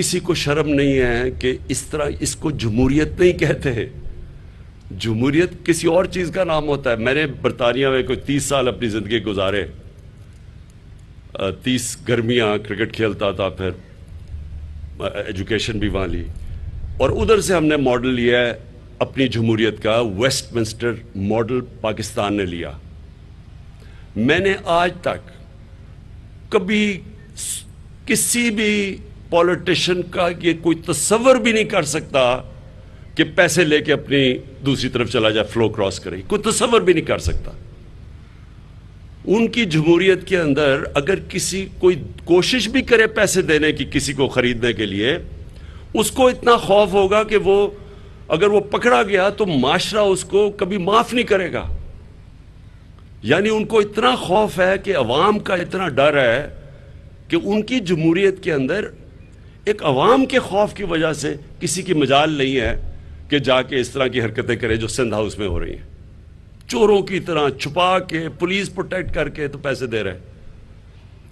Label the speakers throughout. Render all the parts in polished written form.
Speaker 1: کسی کو شرم نہیں ہے کہ اس طرح اس کو جمہوریت نہیں کہتے ہیں. جمہوریت کسی اور چیز کا نام ہوتا ہے. میں نے برطانیہ میں کوئی 30 سال اپنی زندگی گزارے. 30 گرمیاں کرکٹ کھیلتا تھا, پھر ایجوکیشن بھی وہاں لی, اور ادھر سے ہم نے ماڈل لیا ہے اپنی جمہوریت کا. ویسٹ منسٹر ماڈل پاکستان نے لیا. میں نے آج تک کبھی کسی بھی پولیٹیشین کا یہ کوئی تصور بھی نہیں کر سکتا کہ پیسے لے کے اپنی دوسری طرف چلا جائے, فلو کراس کرے. کوئی تصور بھی نہیں کر سکتا. ان کی جمہوریت کے اندر اگر کسی کوئی کوشش بھی کرے پیسے دینے کی کسی کو خریدنے کے لیے, اس کو اتنا خوف ہوگا کہ وہ اگر وہ پکڑا گیا تو معاشرہ اس کو کبھی معاف نہیں کرے گا. یعنی ان کو اتنا خوف ہے کہ عوام کا اتنا ڈر ہے کہ ان کی جمہوریت کے اندر ایک عوام کے خوف کی وجہ سے کسی کی مجال نہیں ہے کہ جا کے اس طرح کی حرکتیں کرے جو سندھ ہاؤس میں ہو رہی ہیں. چوروں کی طرح چھپا کے, پولیس پروٹیکٹ کر کے تو پیسے دے رہے.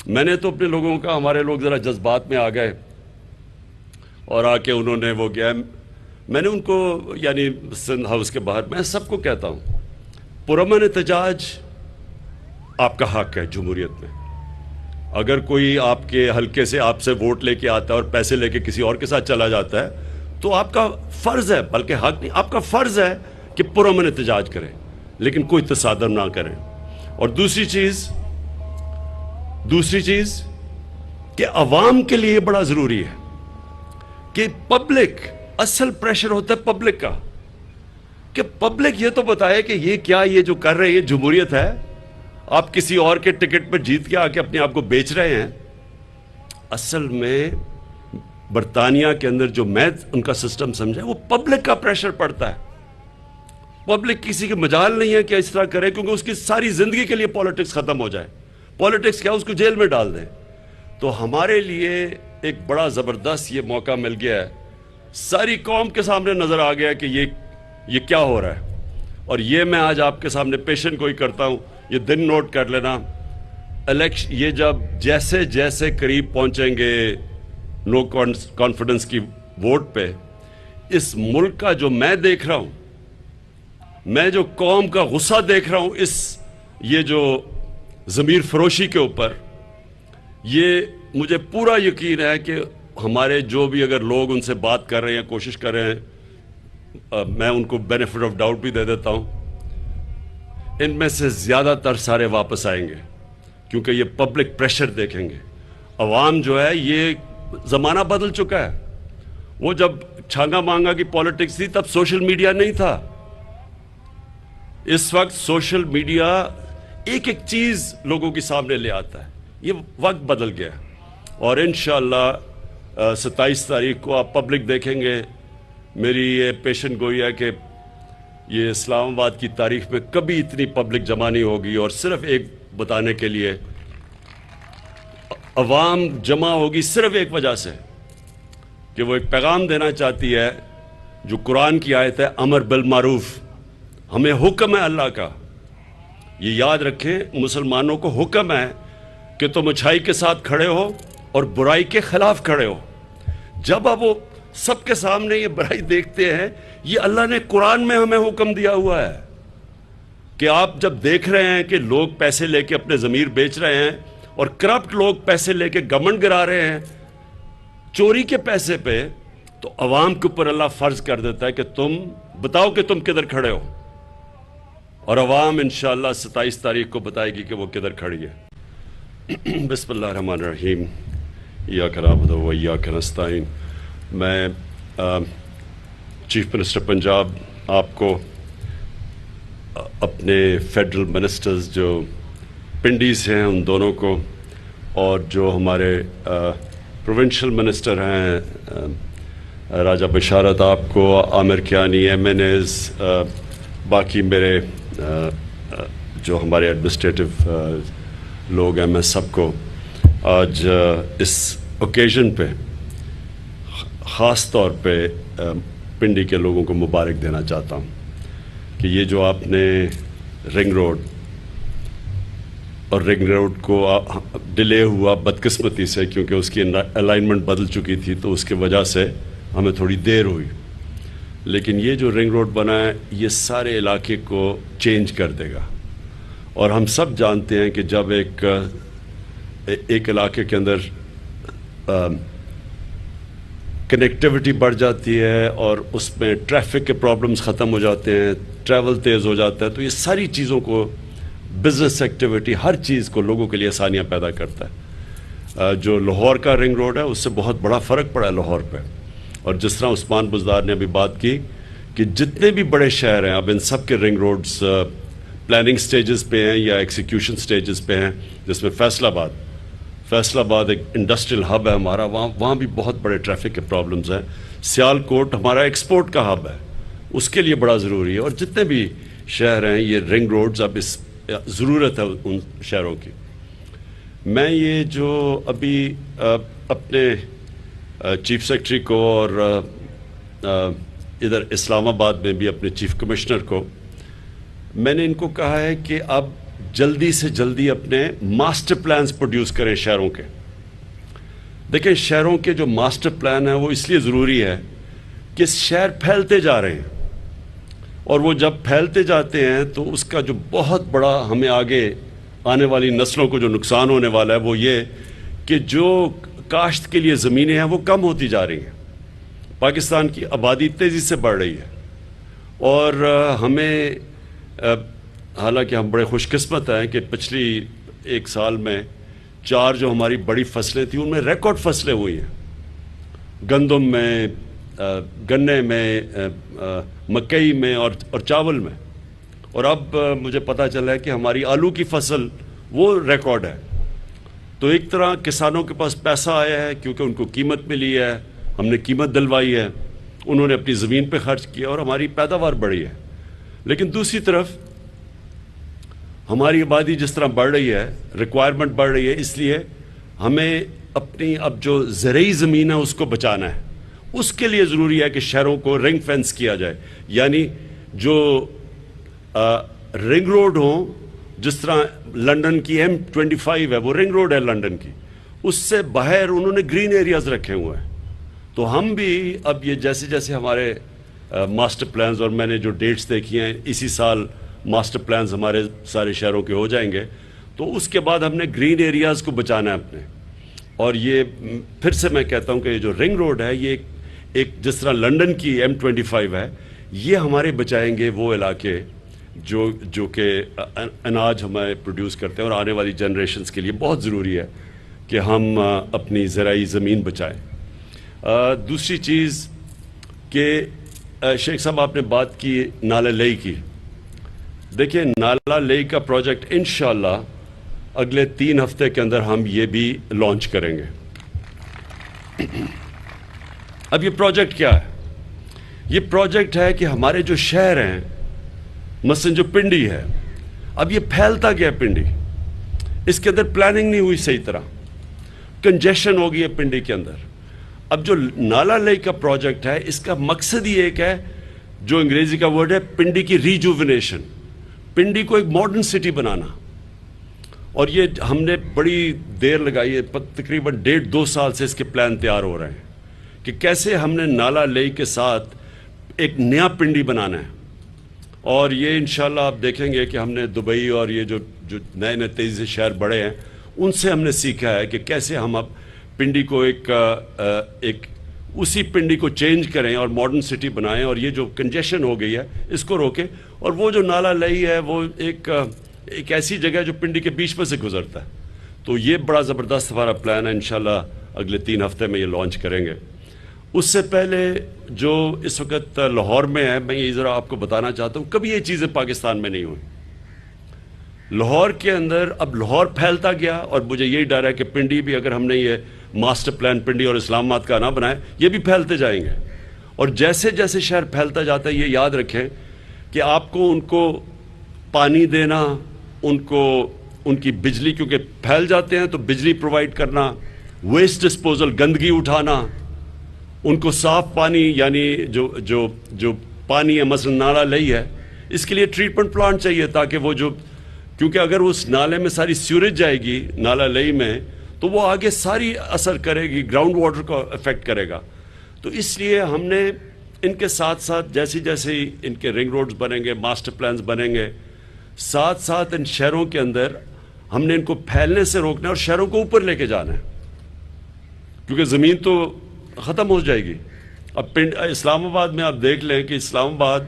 Speaker 1: میں نے تو اپنے لوگوں کا, ہمارے لوگ ذرا جذبات میں آ گئے اور آ کے انہوں نے وہ کیا, میں نے ان کو یعنی سندھ ہاؤس کے باہر میں سب کو کہتا ہوں پرامن احتجاج آپ کا حق ہے جمہوریت میں. اگر کوئی آپ کے حلقے سے آپ سے ووٹ لے کے آتا ہے اور پیسے لے کے کسی اور کے ساتھ چلا جاتا ہے تو آپ کا فرض ہے, بلکہ حق نہیں, آپ کا فرض ہے کہ پرامن احتجاج کریں, لیکن کوئی تصادم نہ کریں. اور دوسری چیز کہ عوام کے لیے بڑا ضروری ہے کہ پبلک, اصل پریشر ہوتا ہے پبلک کا, کہ پبلک یہ تو بتائے کہ یہ کیا, یہ جو کر رہے ہیں یہ جمہوریت ہے. آپ کسی اور کے ٹکٹ پر جیت کے آ کے اپنے آپ کو بیچ رہے ہیں. اصل میں برطانیہ کے اندر جو میں ان کا سسٹم سمجھا وہ پبلک کا پریشر پڑتا ہے. پبلک کسی کے مجال نہیں ہے کہ اس طرح کرے, کیونکہ اس کی ساری زندگی کے لیے پالیٹکس ختم ہو جائے. پالیٹکس کیا, اس کو جیل میں ڈال دیں. تو ہمارے لیے ایک بڑا زبردست یہ موقع مل گیا ہے. ساری قوم کے سامنے نظر آ گیا کہ یہ کیا ہو رہا ہے. اور یہ میں آج آپ کے سامنے پیشن گوئی کرتا ہوں, یہ دن نوٹ کر لینا. الیکشن یہ جب جیسے جیسے قریب پہنچیں گے نو کانفیڈنس کی ووٹ پہ, اس ملک کا جو میں دیکھ رہا ہوں, میں جو قوم کا غصہ دیکھ رہا ہوں, یہ جو ضمیر فروشی کے اوپر, یہ مجھے پورا یقین ہے کہ ہمارے جو بھی اگر لوگ ان سے بات کر رہے ہیں, کوشش کر رہے ہیں, میں ان کو بینیفٹ آف ڈاؤٹ بھی دے دیتا ہوں, ان میں سے زیادہ تر سارے واپس آئیں گے, کیونکہ یہ پبلک پریشر دیکھیں گے. عوام جو ہے, یہ زمانہ بدل چکا ہے. وہ جب چھانگا مانگا کی پالیٹکس تھی تب سوشل میڈیا نہیں تھا. اس وقت سوشل میڈیا ایک ایک چیز لوگوں کے سامنے لے آتا ہے. یہ وقت بدل گیا, اور انشاءاللہ 27 تاریخ کو آپ پبلک دیکھیں گے. میری یہ پیشن گوئی ہے کہ یہ اسلام آباد کی تاریخ میں کبھی اتنی پبلک جمع نہیں ہوگی, اور صرف ایک بتانے کے لیے عوام جمع ہوگی صرف ایک وجہ سے کہ وہ ایک پیغام دینا چاہتی ہے جو قرآن کی آیت ہے, امر بالمعروف, ہمیں حکم ہے اللہ کا. یہ یاد رکھیں, مسلمانوں کو حکم ہے کہ تم اچھائی کے ساتھ کھڑے ہو اور برائی کے خلاف کھڑے ہو. جب اب وہ سب کے سامنے یہ برائی دیکھتے ہیں, یہ اللہ نے قرآن میں ہمیں حکم دیا ہوا ہے کہ آپ جب دیکھ رہے ہیں کہ لوگ پیسے لے کے اپنے ضمیر بیچ رہے ہیں, اور کرپٹ لوگ پیسے لے کے گورنمنٹ گرا رہے ہیں چوری کے پیسے پہ, تو عوام کے اوپر اللہ فرض کر دیتا ہے کہ تم بتاؤ کہ تم کدھر کھڑے ہو. اور عوام انشاءاللہ 27 تاریخ کو بتائے گی کہ وہ کدھر کھڑی ہے. بسم اللہ الرحمن الرحیم. ایاک نعبد و ایاک نستعین. میں چیف منسٹر پنجاب آپ کو اپنے فیڈرل منسٹرز جو پنڈی سے ہیں ان دونوں کو, اور جو ہمارے پروونشل منسٹر ہیں راجہ بشارت آپ کو, عامر کیانی, ایم این ایز, باقی میرے جو ہمارے ایڈمنسٹریٹو لوگ ہیں, میں سب کو آج اس اوکیزن پہ خاص طور پہ پنڈی کے لوگوں کو مبارک دینا چاہتا ہوں کہ یہ جو آپ نے رنگ روڈ, اور رنگ روڈ کو ڈیلے ہوا بدقسمتی سے، کیونکہ اس کی الائنمنٹ بدل چکی تھی، تو اس کی وجہ سے ہمیں تھوڑی دیر ہوئی. لیکن یہ جو رنگ روڈ بنا ہے یہ سارے علاقے کو چینج کر دے گا. اور ہم سب جانتے ہیں کہ جب ایک علاقے کے اندر کنیکٹیوٹی بڑھ جاتی ہے اور اس میں ٹریفک کے پرابلمز ختم ہو جاتے ہیں، ٹریول تیز ہو جاتا ہے، تو یہ ساری چیزوں کو، بزنس ایکٹیویٹی، ہر چیز کو لوگوں کے لیے آسانیاں پیدا کرتا ہے. جو لاہور کا رنگ روڈ ہے اس سے بہت بڑا فرق پڑا ہے لاہور پہ. اور جس طرح عثمان بزدار نے ابھی بات کی کہ جتنے بھی بڑے شہر ہیں اب ان سب کے رنگ روڈز پلاننگ سٹیجز پہ ہیں یا ایکسیکیوشن سٹیجز پہ ہیں، جس میں فیصل آباد ایک انڈسٹریل ہب ہے ہمارا، وہاں بھی بہت بڑے ٹریفک کے پرابلمز ہیں. سیالکوٹ ہمارا ایکسپورٹ کا ہب ہے، اس کے لیے بڑا ضروری ہے. اور جتنے بھی شہر ہیں یہ رنگ روڈز اب اس ضرورت ہے ان شہروں کی. میں یہ جو ابھی اپنے چیف سیکرٹری کو اور ادھر اسلام آباد میں بھی اپنے چیف کمشنر کو میں نے ان کو کہا ہے کہ اب جلدی سے جلدی اپنے ماسٹر پلانز پروڈیوس کریں شہروں کے. دیکھیں شہروں کے جو ماسٹر پلان ہیں وہ اس لیے ضروری ہے کہ شہر پھیلتے جا رہے ہیں، اور وہ جب پھیلتے جاتے ہیں تو اس کا جو بہت بڑا ہمیں آگے آنے والی نسلوں کو جو نقصان ہونے والا ہے وہ یہ کہ جو کاشت کے لیے زمینیں ہیں وہ کم ہوتی جا رہی ہیں. پاکستان کی آبادی تیزی سے بڑھ رہی ہے، اور ہمیں حالانکہ ہم بڑے خوش قسمت ہیں کہ پچھلی ایک سال میں 4 جو ہماری بڑی فصلیں تھیں ان میں ریکارڈ فصلیں ہوئی ہیں. گندم میں، گنے میں، مکئی میں اور چاول میں. اور اب مجھے پتہ چلا ہے کہ ہماری آلو کی فصل وہ ریکارڈ ہے. تو ایک طرح کسانوں کے پاس پیسہ آیا ہے کیونکہ ان کو قیمت ملی ہے، ہم نے قیمت دلوائی ہے، انہوں نے اپنی زمین پہ خرچ کیا اور ہماری پیداوار بڑھی ہے. لیکن دوسری طرف ہماری آبادی جس طرح بڑھ رہی ہے، ریکوائرمنٹ بڑھ رہی ہے، اس لیے ہمیں اپنی اب جو زرعی زمین ہے اس کو بچانا ہے. اس کے لیے ضروری ہے کہ شہروں کو رنگ فینس کیا جائے، یعنی جو رنگ روڈ ہوں، جس طرح لنڈن کی M25 ہے وہ رنگ روڈ ہے لنڈن کی، اس سے باہر انہوں نے گرین ایریاز رکھے ہوئے ہیں. تو ہم بھی اب یہ جیسے جیسے ہمارے ماسٹر پلانز، اور میں نے جو ڈیٹس دیکھی ہیں اسی سال ماسٹر پلانز ہمارے سارے شہروں کے ہو جائیں گے، تو اس کے بعد ہم نے گرین ایریاز کو بچانا ہے اپنے. اور یہ پھر سے میں کہتا ہوں کہ یہ جو رنگ روڈ ہے یہ ایک جس طرح لنڈن کی M25 ہے، یہ ہمارے بچائیں گے وہ علاقے جو کہ اناج ہمیں پروڈیوس کرتے ہیں، اور آنے والی جنریشنز کے لیے بہت ضروری ہے کہ ہم اپنی زرعی زمین بچائیں. دوسری چیز کہ شیخ صاحب آپ نے بات کی نالہ لئی کی. دیکھیں نالہ لئی کا پروجیکٹ انشاءاللہ اگلے 3 ہفتے کے اندر ہم یہ بھی لانچ کریں گے. اب یہ پروجیکٹ کیا ہے؟ یہ پروجیکٹ ہے کہ ہمارے جو شہر ہیں، مثلا جو پنڈی ہے، اب یہ پھیلتا گیا پنڈی، اس کے اندر پلاننگ نہیں ہوئی صحیح طرح، کنجیشن ہو گئی ہے پنڈی کے اندر. اب جو نالہ لئی کا پروجیکٹ ہے اس کا مقصد ہی ایک ہے، جو انگریزی کا ورڈ ہے پنڈی کی ریجوونیشن، پنڈی کو ایک ماڈرن سٹی بنانا. اور یہ ہم نے بڑی دیر لگائی ہے، تقریباً 1.5-2 سال سے اس کے پلان تیار ہو رہے ہیں کہ کیسے ہم نے نالہ لئی کے ساتھ ایک نیا پنڈی بنانا ہے. اور یہ انشاءاللہ آپ دیکھیں گے کہ ہم نے دبئی اور یہ جو نئے تیزی سے شہر بڑے ہیں ان سے ہم نے سیکھا ہے کہ کیسے ہم اب پنڈی کو ایک اسی پنڈی کو چینج کریں اور ماڈرن سٹی بنائیں، اور یہ جو کنجیشن ہو گئی ہے اس کو روکیں. اور وہ جو نالہ لئی ہے وہ ایک ایسی جگہ ہے جو پنڈی کے بیچ میں سے گزرتا ہے. تو یہ بڑا زبردست ہمارا پلان ہے، انشاءاللہ اگلے 3 ہفتے میں یہ لانچ کریں گے. اس سے پہلے جو اس وقت لاہور میں ہے، میں یہ ذرا آپ کو بتانا چاہتا ہوں، کبھی یہ چیزیں پاکستان میں نہیں ہوئی. لاہور کے اندر اب لاہور پھیلتا گیا، اور مجھے یہی ڈر ہے کہ پنڈی بھی اگر ہم نے یہ ماسٹر پلان پنڈی اور اسلام آباد کا نہ بنائے، یہ بھی پھیلتے جائیں گے. اور جیسے جیسے شہر پھیلتا جاتا ہے یہ یاد رکھیں کہ آپ کو ان کو پانی دینا، ان کی بجلی، کیونکہ پھیل جاتے ہیں تو بجلی پرووائڈ کرنا، ویسٹ ڈسپوزل، گندگی اٹھانا، ان کو صاف پانی، یعنی جو پانی ہے مثلا نالہ لئی ہے اس کے لیے ٹریٹمنٹ پلانٹ چاہیے تاکہ وہ جو کیونکہ اگر اس نالے میں ساری سیوریج جائے گی نالا لئی میں تو وہ آگے ساری اثر کرے گی، گراؤنڈ واٹر کو افیکٹ کرے گا. تو اس لیے ہم نے ان کے ساتھ ساتھ جیسے جیسے ان کے رنگ روڈز بنیں گے، ماسٹر پلانز بنیں گے، ساتھ ساتھ ان شہروں کے اندر ہم نے ان کو پھیلنے سے روکنا ہے اور شہروں کو اوپر لے کے جانا ہے، کیونکہ زمین تو ختم ہو جائے گی. اب اسلام آباد میں آپ دیکھ لیں کہ اسلام آباد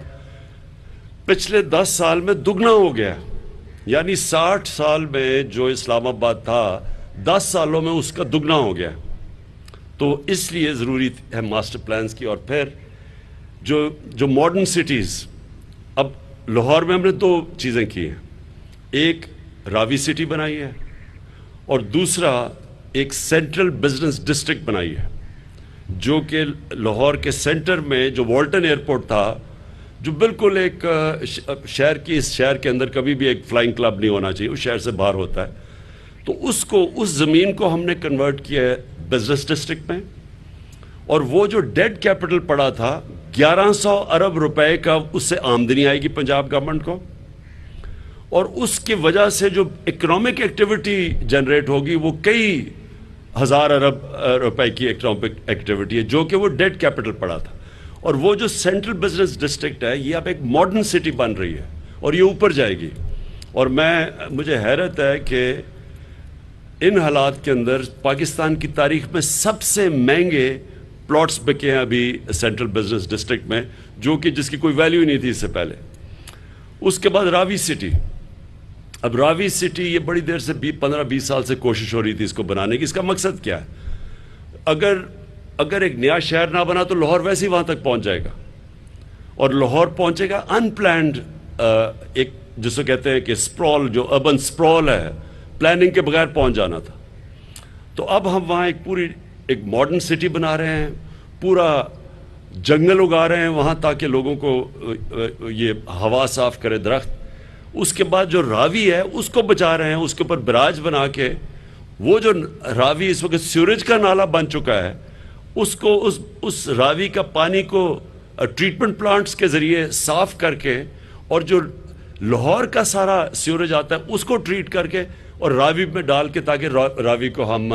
Speaker 1: پچھلے 10 سال میں دگنا ہو گیا، یعنی 60 سال میں جو اسلام آباد تھا 10 سالوں میں اس کا دگنا ہو گیا. تو اس لیے ضروری ہے ماسٹر پلانز کی. اور پھر جو ماڈرن سٹیز، اب لاہور میں ہم نے 2 چیزیں کی ہیں، ایک راوی سٹی بنائی ہے اور دوسرا ایک سینٹرل بزنس ڈسٹرکٹ بنائی ہے، جو کہ لاہور کے سینٹر میں جو والٹن ایئرپورٹ تھا، جو بالکل ایک شہر کی، اس شہر کے اندر کبھی بھی ایک فلائنگ کلب نہیں ہونا چاہیے، اس شہر سے باہر ہوتا ہے. تو اس زمین کو ہم نے کنورٹ کیا ہے بزنس ڈسٹرکٹ میں، اور وہ جو ڈیڈ کیپٹل پڑا تھا 1100 ارب روپے کا، اس سے آمدنی آئے گی پنجاب گورنمنٹ کو، اور اس کی وجہ سے جو اکنامک ایکٹیویٹی جنریٹ ہوگی وہ کئی ہزار ارب روپے کی اکنامک ایکٹیویٹی ہے، جو کہ وہ ڈیڈ کیپٹل پڑا تھا. اور وہ جو سینٹرل بزنس ڈسٹرکٹ ہے یہ اب ایک ماڈرن سٹی بن رہی ہے اور یہ اوپر جائے گی. اور مجھے حیرت ہے کہ ان حالات کے اندر پاکستان کی تاریخ میں سب سے مہنگے پلاٹس بکے ہیں ابھی سینٹرل بزنس ڈسٹرکٹ میں، جو کہ جس کی کوئی ویلیو ہی نہیں تھی اس سے پہلے. اس کے بعد راوی سٹی. اب راوی سٹی یہ بڑی دیر سے 15-20 سال سے کوشش ہو رہی تھی اس کو بنانے کی. اس کا مقصد کیا ہے؟ اگر ایک نیا شہر نہ بنا تو لاہور ویسے ہی وہاں تک پہنچ جائے گا، اور لاہور پہنچے گا ان پلانڈ، ایک جس کو کہتے ہیں کہ سپرول، جو اربن سپرول ہے، پلاننگ کے بغیر پہنچ جانا تھا. تو اب ہم وہاں ایک ماڈرن سٹی بنا رہے ہیں، پورا جنگل اگا رہے ہیں وہاں تاکہ لوگوں کو یہ ہوا صاف کرے درخت. اس کے بعد جو راوی ہے اس کو بچا رہے ہیں، اس کے اوپر براج بنا کے وہ جو راوی اس وقت سیوریج کا نالا بن چکا ہے، اس کو اس راوی کا پانی کو ٹریٹمنٹ پلانٹس کے ذریعے صاف کر کے، اور جو لاہور کا سارا سیوریج آتا ہے اس کو ٹریٹ کر کے اور راوی میں ڈال کے، تاکہ راوی کو ہم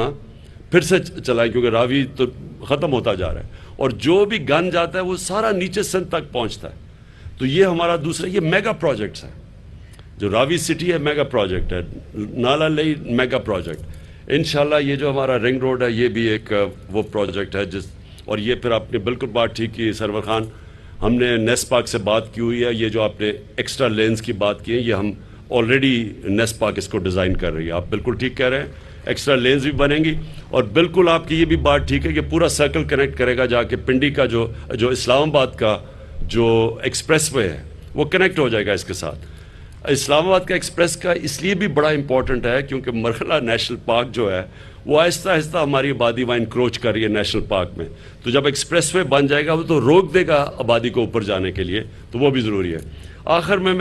Speaker 1: پھر سے چلائیں، کیونکہ راوی تو ختم ہوتا جا رہا ہے اور جو بھی گند جاتا ہے وہ سارا نیچے سندھ تک پہنچتا ہے. تو یہ ہمارا دوسرا، یہ میگا پروجیکٹس ہے. جو راوی سٹی ہے میگا پروجیکٹ ہے، نالا لئی میگا پروجیکٹ. انشاءاللہ یہ جو ہمارا رنگ روڈ ہے یہ بھی ایک وہ پروجیکٹ ہے اور یہ پھر آپ نے بالکل بات ٹھیک کی سرور خان، ہم نے نیس پاک سے بات کی ہوئی ہے. یہ جو آپ نے ایکسٹرا لینز کی بات کی ہے، یہ ہم آلریڈی نیس پاک اس کو ڈیزائن کر رہی ہے. آپ بالکل ٹھیک کہہ رہے ہیں، ایکسٹرا لینز بھی بنیں گی. اور بالکل آپ کی یہ بھی بات ٹھیک ہے کہ پورا سرکل کنیکٹ کرے گا، جا کے پنڈی کا جو اسلام آباد کا جو ایکسپریس وے ہے وہ کنیکٹ ہو جائے گا اس کے ساتھ. اسلام آباد کا ایکسپریس کا اس لیے بھی بڑا امپورٹنٹ ہے کیونکہ مرحلہ نیشنل پارک جو ہے وہ آہستہ آہستہ ہماری آبادی وہاں انکروچ کر رہی ہے نیشنل پارک میں. تو جب ایکسپریس وے بن جائے گا وہ تو روک دے گا آبادی کو اوپر جانے کے لیے، تو وہ بھی ضروری ہے. آخر میں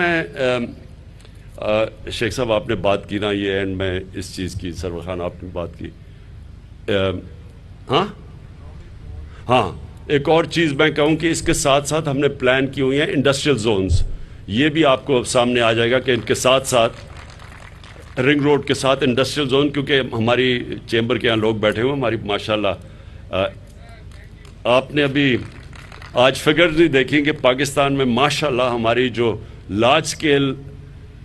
Speaker 1: شیخ صاحب آپ نے بات کی نا، یہ اینڈ میں اس چیز کی، سرور خان آپ نے بات کی، ہاں ایک اور چیز میں کہوں کہ اس کے ساتھ ساتھ ہم نے پلان کی ہوئی ہیں انڈسٹریل زونز. یہ بھی آپ کو سامنے آ جائے گا کہ ان کے ساتھ ساتھ رنگ روڈ کے ساتھ انڈسٹریل زون، کیونکہ ہماری چیمبر کے یہاں لوگ بیٹھے ہوئے، ہماری ماشاءاللہ آپ نے ابھی آج فگرز نہیں دیکھیں کہ پاکستان میں ماشاءاللہ ہماری جو لارج سکیل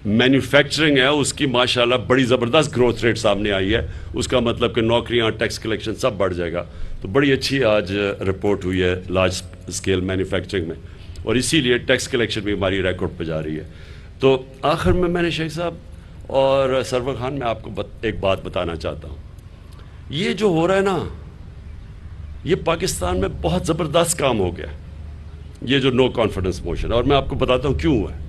Speaker 1: مینوفیکچرنگ ہے اس کی ماشاءاللہ بڑی زبردست گروتھ ریٹ سامنے آئی ہے. اس کا مطلب کہ نوکریاں، ٹیکس کلیکشن سب بڑھ جائے گا. تو بڑی اچھی آج رپورٹ ہوئی ہے لارج سکیل مینوفیکچرنگ میں، اور اسی لیے ٹیکس کلیکشن بھی ہماری ریکارڈ پہ جا رہی ہے. تو آخر میں نے شیخ صاحب اور سرور خان میں آپ کو ایک بات بتانا چاہتا ہوں. یہ جو ہو رہا ہے نا، یہ پاکستان میں بہت زبردست کام ہو گیا، یہ جو نو کانفیڈنس موشن. اور میں آپ کو بتاتا ہوں کیوں ہوا ہے.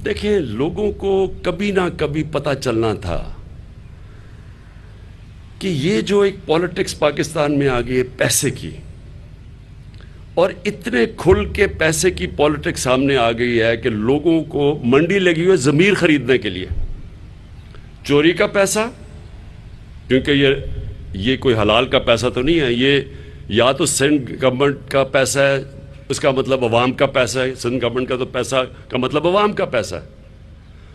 Speaker 1: دیکھیں، لوگوں کو کبھی نہ کبھی پتہ چلنا تھا کہ یہ جو ایک پالیٹکس پاکستان میں آ گئی ہے پیسے کی، اور اتنے کھل کے پیسے کی پالیٹکس سامنے آ گئی ہے کہ لوگوں کو منڈی لگی ہوئی ہے ضمیر خریدنے کے لیے. چوری کا پیسہ، کیونکہ یہ کوئی حلال کا پیسہ تو نہیں ہے، یہ یا تو سندھ گورنمنٹ کا پیسہ ہے، اس کا مطلب عوام کا پیسہ ہے. سندھ گورنمنٹ کا تو پیسہ کا مطلب عوام کا پیسہ ہے.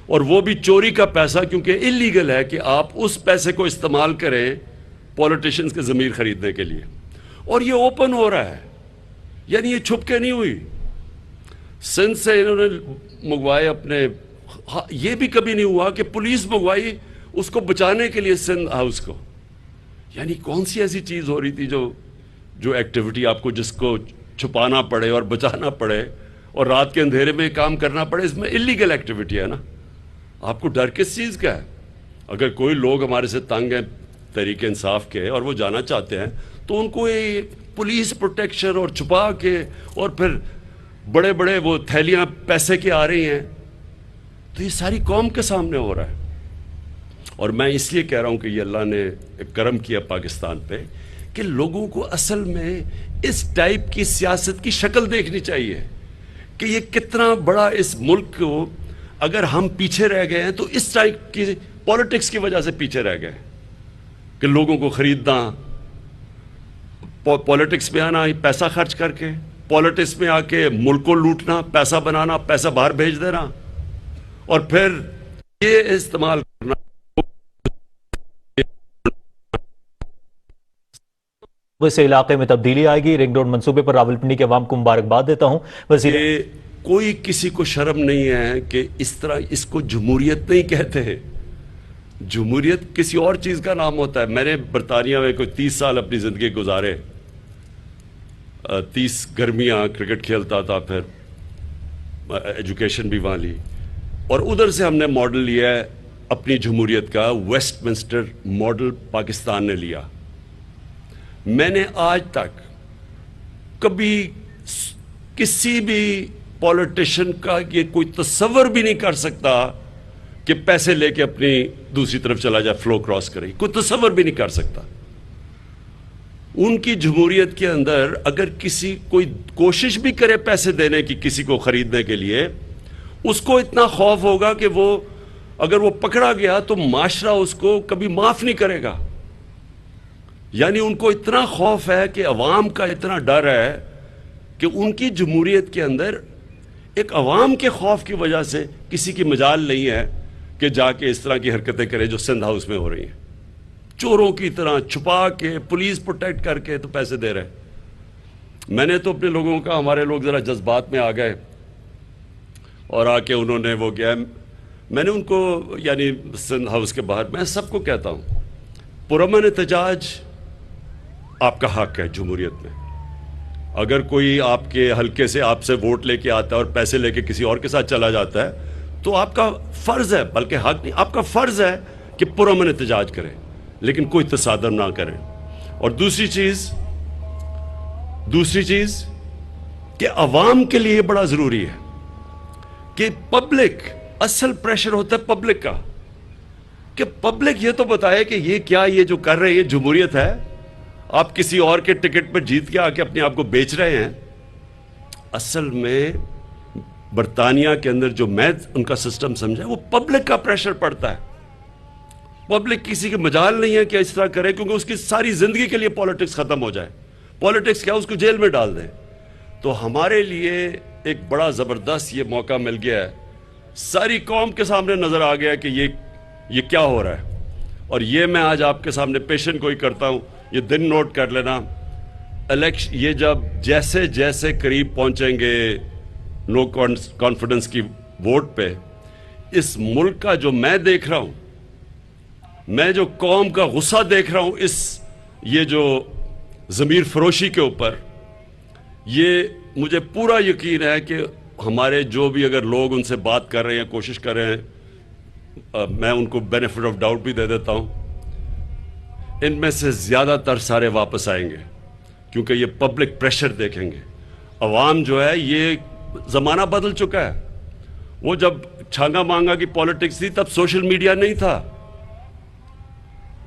Speaker 1: اور وہ بھی چوری کا پیسہ، کیونکہ اللیگل ہے کہ آپ اس پیسے کو استعمال کریں پولیٹیشینز کے ضمیر خریدنے کے لیے. اور یہ اوپن ہو رہا ہے، یعنی یہ چھپ کے نہیں ہوئی. سندھ سے انہوں نے منگوائے اپنے، یہ بھی کبھی نہیں ہوا کہ پولیس منگوائی اس کو بچانے کے لیے سندھ ہاؤس کو. یعنی کون سی ایسی چیز ہو رہی تھی جو ایکٹیویٹی آپ کو جس کو چھپانا پڑے اور بچانا پڑے اور رات کے اندھیرے میں کام کرنا پڑے، اس میں اللیگل ایکٹیویٹی ہے نا. آپ کو ڈر کس چیز کا ہے؟ اگر کوئی لوگ ہمارے سے تنگ ہیں تحریک انصاف کے اور وہ جانا چاہتے ہیں تو ان کو یہ پولیس پروٹیکشن اور چھپا کے اور پھر بڑے بڑے وہ تھیلیاں پیسے کی آ رہی ہیں، تو یہ ساری قوم کے سامنے ہو رہا ہے. اور میں اس لیے کہہ رہا ہوں کہ یہ اللہ نے ایک کرم کیا پاکستان پہ کہ لوگوں کو اصل میں اس ٹائپ کی سیاست کی شکل دیکھنی چاہیے کہ یہ کتنا بڑا اس ملک کو، اگر ہم پیچھے رہ گئے ہیں تو اس ٹائپ کی پولیٹکس کی وجہ سے پیچھے رہ گئے کہ لوگوں کو خریدنا، پولیٹکس میں آنا، پیسہ خرچ کر کے پولیٹکس میں آ کے ملک کو لوٹنا، پیسہ بنانا، پیسہ باہر بھیج دینا اور پھر یہ استعمال کرنا.
Speaker 2: اس علاقے میں تبدیلی آئے گی. رنگ روڈ منصوبے پر راولپنڈی کے عوام کو مبارکباد دیتا ہوں. وزیر
Speaker 1: کوئی کسی کو شرم نہیں ہے کہ اس طرح اس کو جمہوریت نہیں کہتے ہیں. جمہوریت کسی اور چیز کا نام ہوتا ہے. میں نے برطانیہ میں کوئی 30 سال اپنی زندگی گزارے، 30 گرمیاں کرکٹ کھیلتا تھا، پھر ایجوکیشن بھی وہاں لی، اور ادھر سے ہم نے ماڈل لیا ہے اپنی جمہوریت کا. ویسٹ منسٹر ماڈل پاکستان نے لیا. میں نے آج تک کبھی کسی بھی پولیٹیشین کا یہ کوئی تصور بھی نہیں کر سکتا کہ پیسے لے کے اپنی دوسری طرف چلا جائے، فلو کراس کرے. کوئی تصور بھی نہیں کر سکتا. ان کی جمہوریت کے اندر اگر کسی کوئی کوشش بھی کرے پیسے دینے کی کسی کو خریدنے کے لیے، اس کو اتنا خوف ہوگا کہ وہ اگر وہ پکڑا گیا تو معاشرہ اس کو کبھی معاف نہیں کرے گا. یعنی ان کو اتنا خوف ہے کہ عوام کا اتنا ڈر ہے کہ ان کی جمہوریت کے اندر ایک عوام کے خوف کی وجہ سے کسی کی مجال نہیں ہے کہ جا کے اس طرح کی حرکتیں کرے جو سندھ ہاؤس میں ہو رہی ہیں. چوروں کی طرح چھپا کے پولیس پروٹیکٹ کر کے تو پیسے دے رہے. میں نے تو اپنے لوگوں کا، ہمارے لوگ ذرا جذبات میں آ گئے اور آ کے انہوں نے وہ کیا، میں نے ان کو، یعنی سندھ ہاؤس کے باہر میں سب کو کہتا ہوں پرامن احتجاج آپ کا حق ہے جمہوریت میں. اگر کوئی آپ کے حلقے سے آپ سے ووٹ لے کے آتا ہے اور پیسے لے کے کسی اور کے ساتھ چلا جاتا ہے تو آپ کا فرض ہے، بلکہ حق نہیں، آپ کا فرض ہے کہ پرامن احتجاج کریں، لیکن کوئی تصادم نہ کریں. اور دوسری چیز کہ عوام کے لیے بڑا ضروری ہے کہ پبلک، اصل پریشر ہوتا ہے پبلک کا، کہ پبلک یہ تو بتائے کہ یہ کیا، یہ جو کر رہے ہیں یہ جمہوریت ہے. آپ کسی اور کے ٹکٹ پر جیت کے آ کے اپنے آپ کو بیچ رہے ہیں. اصل میں برطانیہ کے اندر جو میں ان کا سسٹم سمجھا وہ پبلک کا پریشر پڑتا ہے. پبلک کسی کے مجال نہیں ہے کہ اس طرح کرے، کیونکہ اس کی ساری زندگی کے لیے پولیٹکس ختم ہو جائے. پولیٹکس کیا، اس کو جیل میں ڈال دیں. تو ہمارے لیے ایک بڑا زبردست یہ موقع مل گیا ہے، ساری قوم کے سامنے نظر آ گیا کہ یہ کیا ہو رہا ہے. اور یہ میں آج آپ کے سامنے پیشن گوئی کرتا ہوں، یہ دن نوٹ کر لینا. الیکشن یہ جب جیسے جیسے قریب پہنچیں گے نو کانفیڈنس کی ووٹ پہ، اس ملک کا جو میں دیکھ رہا ہوں، میں جو قوم کا غصہ دیکھ رہا ہوں، یہ جو ضمیر فروشی کے اوپر، یہ مجھے پورا یقین ہے کہ ہمارے جو بھی اگر لوگ ان سے بات کر رہے ہیں، کوشش کر رہے ہیں، میں ان کو بینیفٹ آف ڈاؤٹ بھی دے دیتا ہوں، ان میں سے زیادہ تر سارے واپس آئیں گے، کیونکہ یہ پبلک پریشر دیکھیں گے. عوام جو ہے، یہ زمانہ بدل چکا ہے. وہ جب چھانگا مانگا کی پالیٹکس تھی تب سوشل میڈیا نہیں تھا.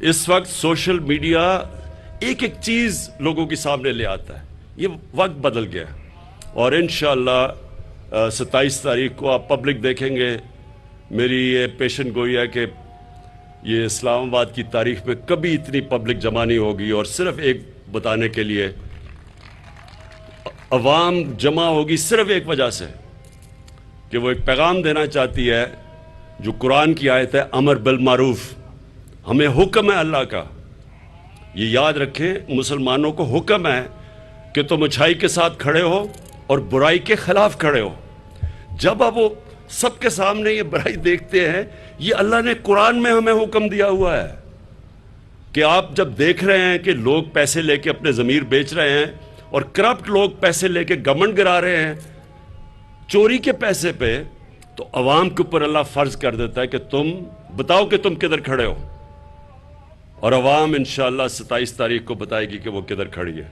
Speaker 1: اس وقت سوشل میڈیا ایک ایک چیز لوگوں کے سامنے لے آتا ہے. یہ وقت بدل گیا اور انشاءاللہ 27 تاریخ کو آپ پبلک دیکھیں گے. میری یہ پیشن گوئی ہے کہ یہ اسلام آباد کی تاریخ میں کبھی اتنی پبلک جمع نہیں ہوگی. اور صرف ایک بتانے کے لیے، عوام جمع ہوگی صرف ایک وجہ سے کہ وہ ایک پیغام دینا چاہتی ہے. جو قرآن کی آیت ہے امر بالمعروف، ہمیں حکم ہے اللہ کا، یہ یاد رکھیں مسلمانوں کو حکم ہے کہ تم اچھائی کے ساتھ کھڑے ہو اور برائی کے خلاف کھڑے ہو۔ جب اب وہ سب کے سامنے یہ برائی دیکھتے ہیں، یہ اللہ نے قرآن میں ہمیں حکم دیا ہوا ہے کہ آپ جب دیکھ رہے ہیں کہ لوگ پیسے لے کے اپنے ضمیر بیچ رہے ہیں اور کرپٹ لوگ پیسے لے کے گورنمنٹ گرا رہے ہیں چوری کے پیسے پہ، تو عوام کے اوپر اللہ فرض کر دیتا ہے کہ تم بتاؤ کہ تم کدھر کھڑے ہو، اور عوام انشاءاللہ 27 تاریخ کو بتائے گی کہ وہ کدھر کھڑی ہے۔